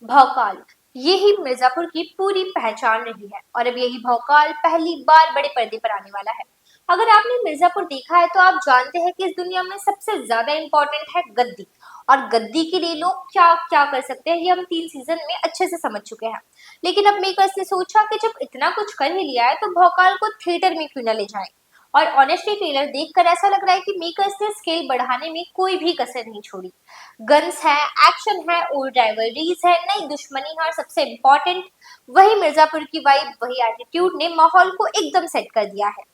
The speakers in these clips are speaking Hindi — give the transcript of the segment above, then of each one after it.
भौकाल, ये ही मिर्जापुर की पूरी पहचान रही है और अब यही भौकाल पहली बार बड़े पर्दे पर आने वाला है। अगर आपने मिर्जापुर देखा है तो आप जानते हैं कि इस दुनिया में सबसे ज्यादा इम्पोर्टेंट है गद्दी। और गद्दी के लिए लोग क्या क्या कर सकते हैं ये हम 3 सीजन में अच्छे से समझ चुके हैं। लेकिन अब मेकर्स ने सोचा कि जब इतना कुछ कर ही लिया है तो भौकाल को थिएटर में क्यों न ले जाएं। और ऑनेस्टली ट्रेलर देखकर ऐसा लग रहा है कि मेकर्स ने स्केल बढ़ाने में कोई भी कसर नहीं छोड़ी। गन्स है, एक्शन है, ओल्ड राइवलरीज है, नई दुश्मनी है और सबसे इम्पोर्टेंट वही मिर्जापुर की वाइब, वही एटीट्यूड ने माहौल को एकदम सेट कर दिया है।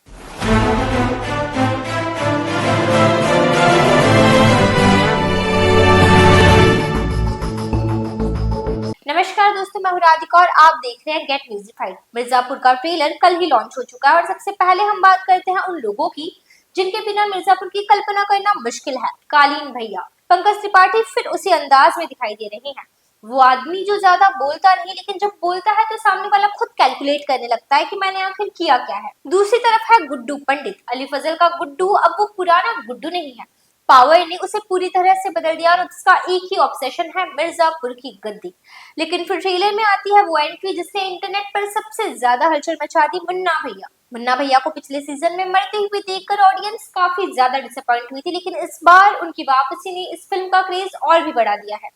नमस्कार दोस्तों, मैं हूं राधिका और आप देख रहे हैं गेट म्यूजिफाइड। मिर्जापुर का ट्रेलर कल ही लॉन्च हो चुका है और सबसे पहले हम बात करते हैं उन लोगों की जिनके बिना मिर्जापुर की कल्पना करना मुश्किल है। कालीन भैया। पंकज त्रिपाठी फिर उसी अंदाज में दिखाई दे रहे हैं। वो आदमी जो ज्यादा बोलता नहीं लेकिन जब बोलता है तो सामने वाला खुद कैलकुलेट करने लगता है कि मैंने आखिर किया क्या है। दूसरी तरफ है गुड्डू पंडित। अली फजल का गुड्डू अब वो पुराना गुड्डू नहीं है। पावर ने उसे पूरी तरह से बदल दिया और उसका एक ही ऑब्सेशन है मिर्जापुर की गद्दी। लेकिन फिर ट्रेलर में आती है वो एंट्री जिसने इंटरनेट पर सबसे ज्यादा हलचल मचा दी, मुन्ना भैया। मुन्ना भैया को पिछले सीजन में मरते हुए देखकर ऑडियंस काफी ज्यादा डिसअपॉइंट हुई थी, लेकिन इस बार उनकी वापसी ने इस फिल्म का क्रेज और भी बढ़ा दिया है।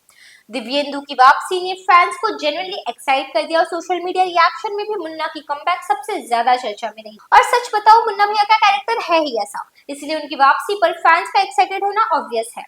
दिव्येंदु की वापसी ने फैंस को जेन्युइनली एक्साइट कर दिया और सोशल मीडिया रिएक्शन में भी मुन्ना की कमबैक सबसे ज्यादा चर्चा में रही। और सच बताओ, मुन्ना भैया का कैरेक्टर है ही ऐसा, इसलिए उनकी वापसी पर फैंस का एक्साइटेड होना ऑब्वियस है।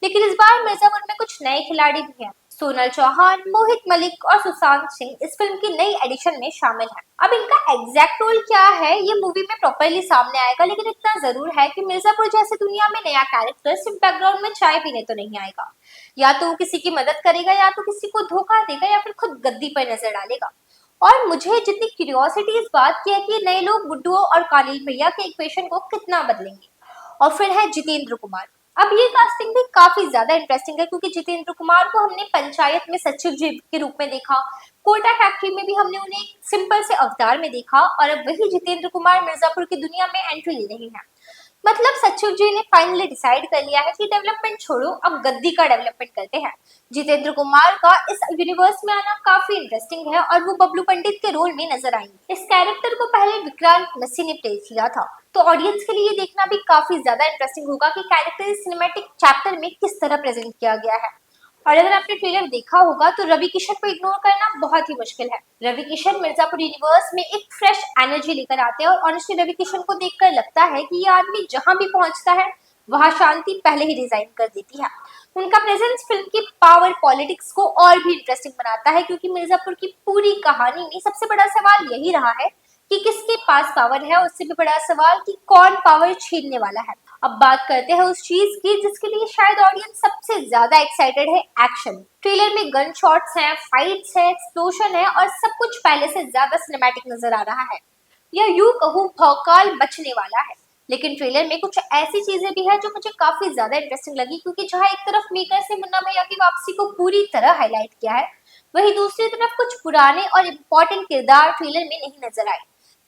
लेकिन इस बार मिर्जापुर में कुछ नए खिलाड़ी भी हैं। सोनल चौहान, मोहित मलिक और सुशांत सिंह इस फिल्म की नई एडिशन में शामिल हैं। अब इनका एग्जैक्ट रोल क्या है ये मूवी में प्रॉपरली सामने आएगा, लेकिन इतना जरूर है कि मिर्जापुर जैसे दुनिया में नया कैरेक्टर सिर्फ बैकग्राउंड में चाय पीने तो नहीं आएगा। या तो वो किसी की मदद करेगा, या तो किसी को धोखा देगा, या फिर खुद गद्दी पर नजर डालेगा। और मुझे जितनी क्यूरियोसिटी इस बात की है कि नए लोग गुड्डू और कालीन भैया के इक्वेशन को कितना बदलेंगे। और फिर है जितेंद्र कुमार। अब ये कास्टिंग भी काफी ज्यादा इंटरेस्टिंग है क्योंकि जितेंद्र कुमार को हमने पंचायत में सचिव जी के रूप में देखा, कोटा फैक्ट्री में भी हमने उन्हें सिंपल से अवतार में देखा, और अब वही जितेंद्र कुमार मिर्जापुर की दुनिया में एंट्री ले रहे हैं। मतलब सचिव जी ने फाइनली डिसाइड कर लिया है कि डेवलपमेंट छोड़ो, अब गद्दी का डेवलपमेंट करते हैं। जितेंद्र कुमार का इस यूनिवर्स में आना काफी इंटरेस्टिंग है और वो बबलू पंडित के रोल में नजर आएंगे। इस कैरेक्टर को पहले विक्रांत मसी ने प्ले किया था, तो ऑडियंस के लिए ये देखना भी काफी ज्यादा इंटरेस्टिंग होगा कि कैरेक्टर इस सिनेमैटिक चैप्टर में किस तरह प्रेजेंट किया गया है। और अगर आपने ट्रेलर देखा होगा तो रवि किशन को इग्नोर करना बहुत ही मुश्किल है। रवि किशन मिर्जापुर यूनिवर्स में एक फ्रेश एनर्जी लेकर आते हैं और ऑनेस्टली रवि किशन को देखकर लगता है कि ये आदमी जहां भी पहुंचता है वहां शांति पहले ही डिजाइन कर देती है। उनका प्रेजेंस फिल्म की पावर पॉलिटिक्स को और भी इंटरेस्टिंग बनाता है, क्योंकि मिर्जापुर की पूरी कहानी में सबसे बड़ा सवाल यही रहा है कि किसके पास पावर है, उससे भी बड़ा सवाल कि कौन पावर छीनने वाला है। अब बात करते हैं उस चीज की जिसके लिए शायद ऑडियंस सबसे ज्यादा एक्साइटेड है, एक्शन। ट्रेलर में गन शॉट्स हैं, फाइट्स है, एक्सप्लोजन है और सब कुछ पहले से ज्यादा सिनेमैटिक नजर आ रहा है। या यूं कहूं भौकाल मचने वाला है। लेकिन ट्रेलर में कुछ ऐसी चीजें भी है जो मुझे काफी ज्यादा इंटरेस्टिंग लगी, क्योंकि जहां एक तरफ मेकर्स ने मुन्ना भैया की वापसी को पूरी तरह हाईलाइट किया है, वहीं दूसरी तरफ कुछ पुराने और इम्पोर्टेंट किरदार ट्रेलर में नहीं नजर आए,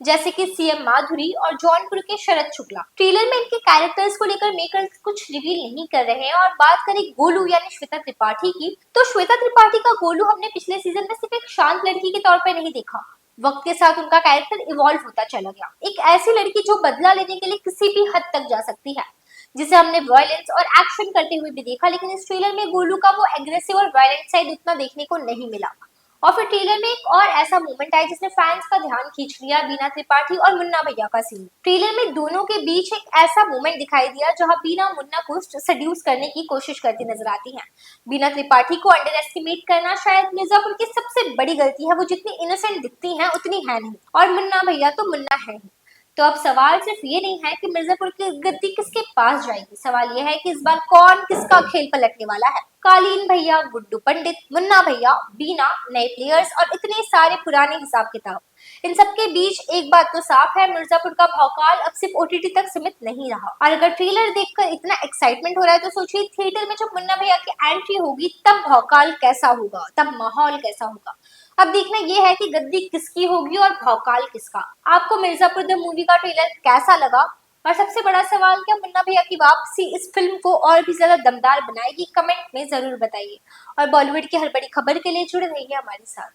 जैसे कि सीएम माधुरी और जौनपुर के शरद शुक्ला। ट्रेलर में इनके कैरेक्टर्स को लेकर मेकर्स कुछ रिवील नहीं कर रहे हैं। और बात करें गोलू यानी श्वेता त्रिपाठी की, तो श्वेता त्रिपाठी का गोलू हमने पिछले सीजन में सिर्फ एक शांत लड़की के तौर पर नहीं देखा। वक्त के साथ उनका कैरेक्टर इवॉल्व होता चला गया, एक ऐसी लड़की जो बदला लेने के लिए किसी भी हद तक जा सकती है, जिसे हमने वायलेंस और एक्शन करते हुए भी देखा। लेकिन इस ट्रेलर में गोलू का वो एग्रेसिव और वायलेंट साइड उतना देखने को नहीं मिला। और फिर ट्रेलर में एक और ऐसा मोमेंट आया जिसने फैंस का ध्यान खींच लिया, बीना त्रिपाठी और मुन्ना भैया का सीन। ट्रेलर में दोनों के बीच एक ऐसा मोमेंट दिखाई दिया जहां बीना मुन्ना को सड्यूस करने की कोशिश करती नजर आती हैं। बीना त्रिपाठी को अंडर एस्टिमेट करना शायद मिर्जापुर की सबसे बड़ी गलती है। वो जितनी इनोसेंट दिखती हैं उतनी है नहीं, और मुन्ना भैया तो मुन्ना है ही। तो अब सवाल सिर्फ ये नहीं है कि मिर्जापुर की गद्दी किसके पास जाएगी, सवाल ये है कि इस बार कौन किसका खेल पलटने वाला है। कालीन भैया, गुड्डू पंडित, मुन्ना भैया, बीना, नए प्लेयर्स और इतने सारे पुराने हिसाब किताब, इन सबके बीच एक बात तो साफ है, मिर्जापुर का भौकाल अब सिर्फ ओटीटी तक सीमित नहीं रहा। और अगर ट्रेलर देखकर इतना एक्साइटमेंट हो रहा है तो सोचिए थिएटर में जब मुन्ना भैया की एंट्री होगी तब भौकाल कैसा होगा, तब माहौल कैसा होगा। अब देखना यह है कि गद्दी किसकी होगी और भौकाल किसका। आपको मिर्जापुर द मूवी का ट्रेलर कैसा लगा और सबसे बड़ा सवाल, क्या मुन्ना भैया की वापसी इस फिल्म को और भी ज्यादा दमदार बनाएगी? कमेंट में जरूर बताइए और बॉलीवुड की हर बड़ी खबर के लिए जुड़े रहिए हमारे साथ।